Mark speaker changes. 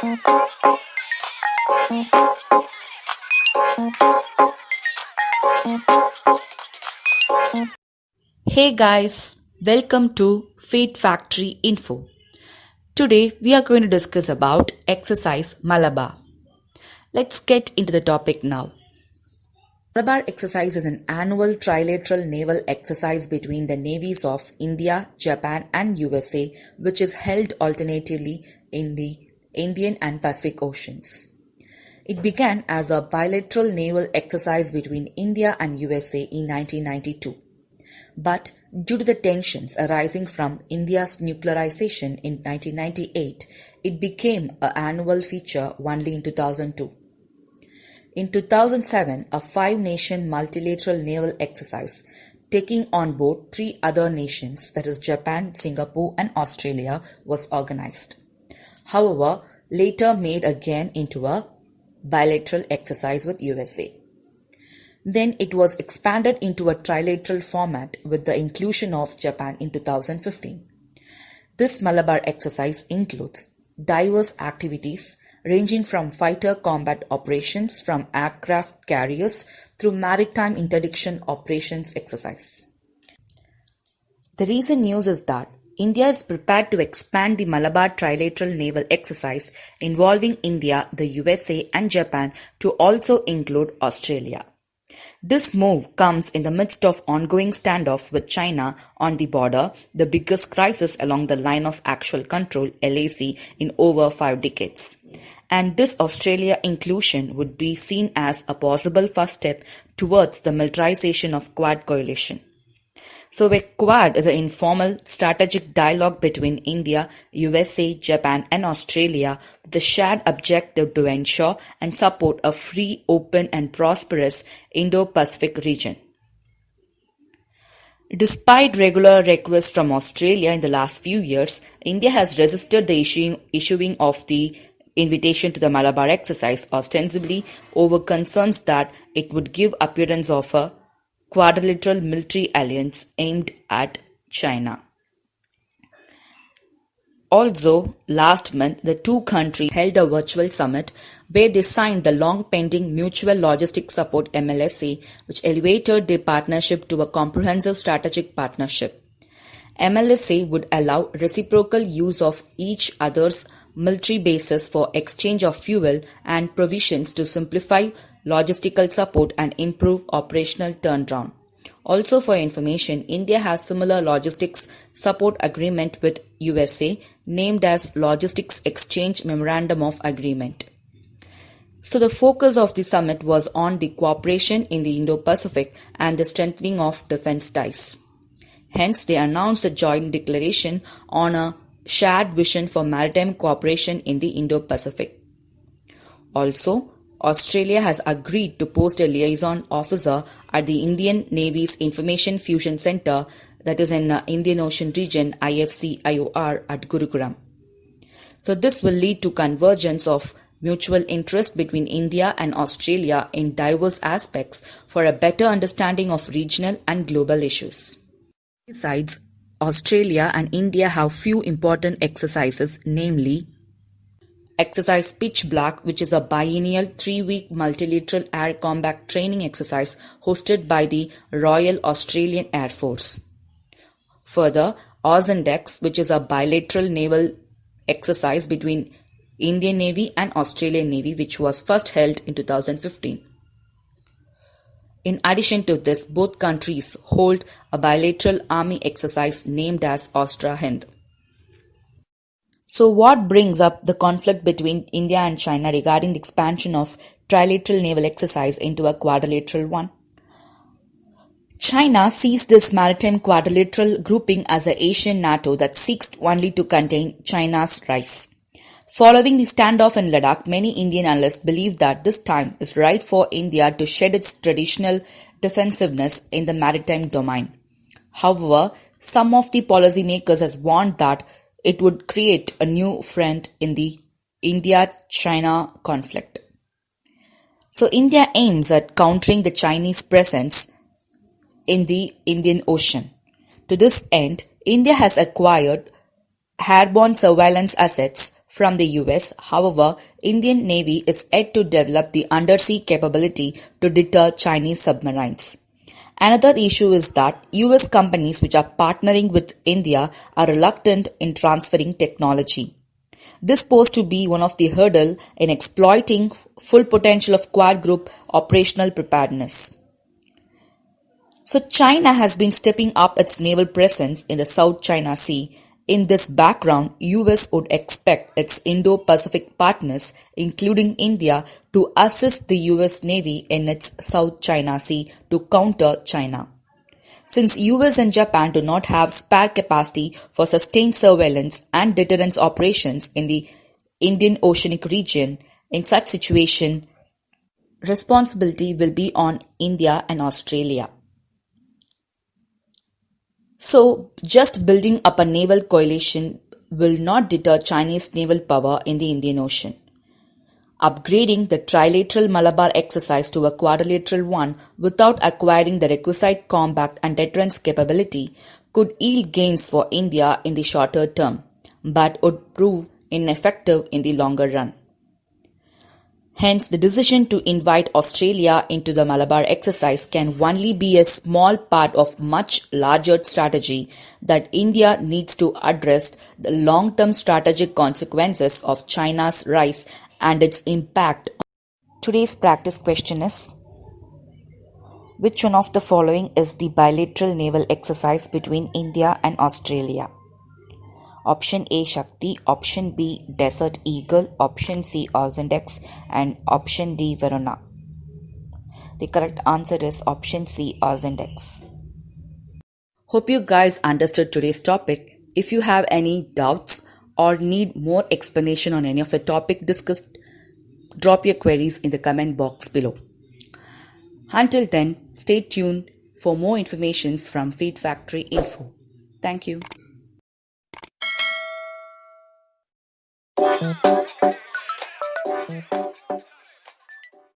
Speaker 1: Hey guys, welcome to Feed Factory Info. Today we are going to discuss about exercise Malabar. Let's get into the topic now. Malabar exercise is an annual trilateral naval exercise between the navies of India, Japan and USA which is held alternatively in the Indian and Pacific Oceans. It began as a bilateral naval exercise between India and USA in 1992. But due to the tensions arising from India's nuclearization in 1998, it became an annual feature only in 2002. In 2007, a five-nation multilateral naval exercise, taking on board three other nations, that is Japan, Singapore and Australia, was organized. However, later made again into a bilateral exercise with USA. Then it was expanded into a trilateral format with the inclusion of Japan in 2015. This Malabar exercise includes diverse activities ranging from fighter combat operations from aircraft carriers through maritime interdiction operations exercise. The recent news is that India is prepared to expand the Malabar trilateral naval exercise involving India, the USA and Japan to also include Australia. This move comes in the midst of ongoing standoff with China on the border, the biggest crisis along the line of actual control (LAC) in over 5 decades. And this Australia inclusion would be seen as a possible first step towards the militarization of Quad coalition. So a Quad is an informal strategic dialogue between India, USA, Japan and Australia with the shared objective to ensure and support a free, open and prosperous Indo-Pacific region. Despite regular requests from Australia in the last few years, India has resisted the issuing of the invitation to the Malabar exercise, ostensibly over concerns that it would give appearance of a quadrilateral military alliance aimed at China. Also, last month, the two countries held a virtual summit where they signed the long-pending Mutual Logistics Support MLSA, which elevated their partnership to a comprehensive strategic partnership. MLSA would allow reciprocal use of each other's military bases for exchange of fuel and provisions to simplify logistical support and improve operational turnaround. Also for information, India has similar logistics support agreement with USA named as Logistics Exchange Memorandum of Agreement. So the focus of the summit was on the cooperation in the Indo-Pacific and the strengthening of defense ties. Hence, they announced a joint declaration on a shared vision for maritime cooperation in the Indo-Pacific. Also, Australia has agreed to post a liaison officer at the Indian Navy's Information Fusion Centre, that is in Indian Ocean Region IFC-IOR at Gurugram. So this will lead to convergence of mutual interest between India and Australia in diverse aspects for a better understanding of regional and global issues. Besides, Australia and India have few important exercises, namely Exercise Pitch Black, which is a biennial 3-week multilateral air combat training exercise hosted by the Royal Australian Air Force. Further, Ausendex, which is a bilateral naval exercise between Indian Navy and Australian Navy, which was first held in 2015. In addition to this, both countries hold a bilateral army exercise named as Austra Hind. So what brings up the conflict between India and China regarding the expansion of trilateral naval exercise into a quadrilateral one? China sees this maritime quadrilateral grouping as an Asian NATO that seeks only to contain China's rise. Following the standoff in Ladakh, many Indian analysts believe that this time is right for India to shed its traditional defensiveness in the maritime domain. However, some of the policymakers have warned that it would create a new front in the India-China conflict. So India aims at countering the Chinese presence in the Indian Ocean. To this end, India has acquired airborne surveillance assets from the US. However, Indian Navy is yet to develop the undersea capability to deter Chinese submarines. Another issue is that US companies which are partnering with India are reluctant in transferring technology. This posed to be one of the hurdle in exploiting full potential of Quad Group operational preparedness. So China has been stepping up its naval presence in the South China Sea. In this background, US would expect its Indo-Pacific partners, including India, to assist the US Navy in its South China Sea to counter China. Since US and Japan do not have spare capacity for sustained surveillance and deterrence operations in the Indian Oceanic region, in such situation, responsibility will be on India and Australia. So, just building up a naval coalition will not deter Chinese naval power in the Indian Ocean. Upgrading the trilateral Malabar exercise to a quadrilateral one without acquiring the requisite combat and deterrence capability could yield gains for India in the shorter term, but would prove ineffective in the longer run. Hence, the decision to invite Australia into the Malabar exercise can only be a small part of much larger strategy that India needs to address the long-term strategic consequences of China's rise and its impact. Today's practice question is: which one of the following is the bilateral naval exercise between India and Australia? Option A Shakti, Option B Desert Eagle, Option C Ozondex, and Option D Verona. The correct answer is Option C Ozondex. Hope you guys understood today's topic. If you have any doubts or need more explanation on any of the topic discussed, drop your queries in the comment box below. Until then, stay tuned for more informations from Feed Factory Info. Thank you.